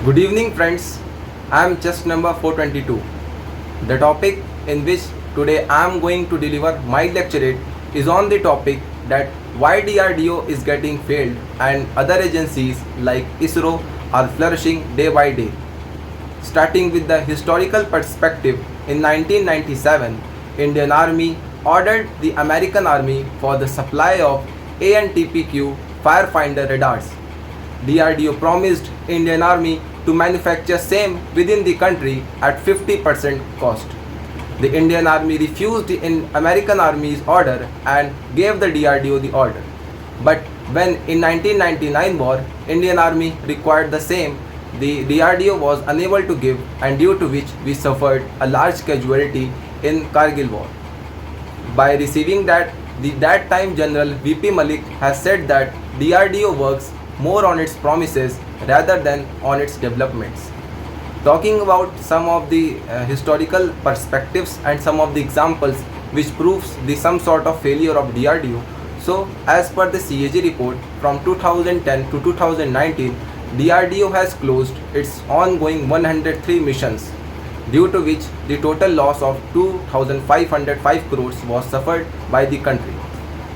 Good evening friends, I am just number 422. The topic in which today I am going to deliver my lecturette is on the topic that why DRDO is getting failed and other agencies like ISRO are flourishing day by day. Starting with the historical perspective, in 1997, Indian Army ordered the American Army for the supply of ANTPQ firefinder radars. DRDO promised Indian Army to manufacture same within the country at 50% cost. The Indian Army refused the American Army's order and gave the DRDO the order. But when in 1999 war, Indian Army required the same, the DRDO was unable to give, and due to which we suffered a large casualty in Kargil war. By receiving that, the that time General VP Malik has said that DRDO works more on its promises rather than on its developments. Talking about some of the historical perspectives and some of the examples which proves the some sort of failure of DRDO. So as per the CAG report from 2010 to 2019, DRDO has closed its ongoing 103 missions, due to which the total loss of 2,505 crores was suffered by the country.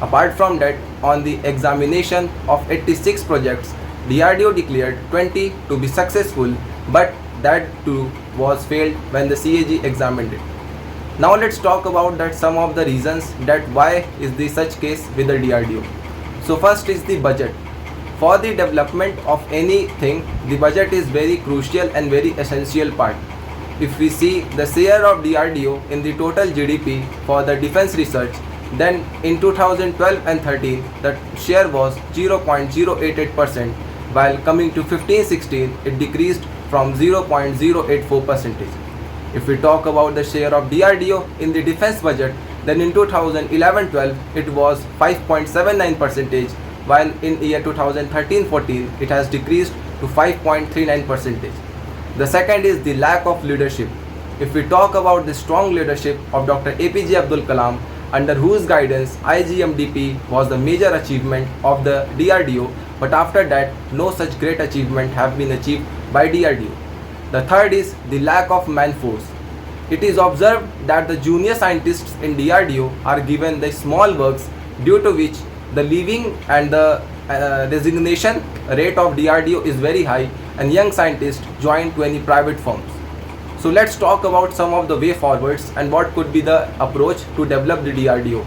Apart from that, on the examination of 86 projects, DRDO declared 20 to be successful, but that too was failed when the CAG examined it. Now let's talk about that some of the reasons that why is the such case with the DRDO. So first is the budget. For the development of anything, the budget is very crucial and very essential part. If we see the share of DRDO in the total GDP for the defense research, then in 2012 and 13 the share was 0.088%, while coming to 15-16 it decreased from 0.084%. If we talk about the share of DRDO in the defense budget, then in 2011-12 it was 5.79%, while in year 2013-14 it has decreased to 5.39%. The second is the lack of leadership. If we talk about the strong leadership of Dr. APJ Abdul Kalam, under whose guidance IGMDP was the major achievement of the DRDO, but after that no such great achievement have been achieved by DRDO. The third is the lack of manforce. It is observed that the junior scientists in DRDO are given the small works, due to which the leaving and the resignation rate of DRDO is very high, and young scientists join to any private firms. So let's talk about some of the way forwards and what could be the approach to develop the DRDO.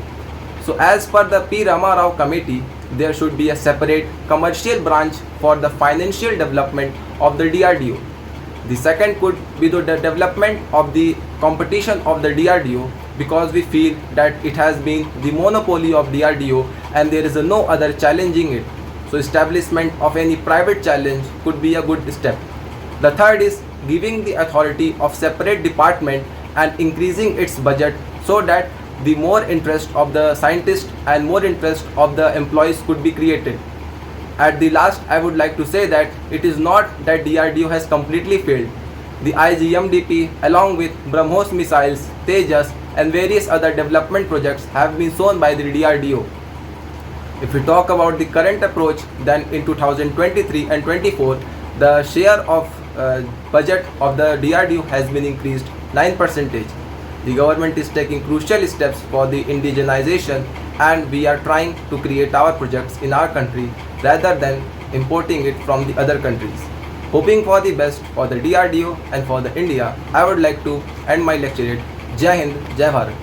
So as per the P. Rama Rao committee, there should be a separate commercial branch for the financial development of the DRDO. The second could be the development of the competition of the DRDO, because we feel that it has been the monopoly of DRDO and there is no other challenging it. So establishment of any private challenge could be a good step. The third is giving the authority of separate department and increasing its budget, so that the more interest of the scientist and more interest of the employees could be created. At the last, I would like to say that it is not that DRDO has completely failed. The IGMDP along with BrahMos missiles, Tejas and various other development projects have been shown by the DRDO. If we talk about the current approach, then in 2023 and 24, the share of budget of the DRDO has been increased 9%. The government is taking crucial steps for the indigenization, and we are trying to create our projects in our country rather than importing it from the other countries. Hoping for the best for the DRDO and for the India, I would like to end my lecturette. Jai Hind, Jai Bharat.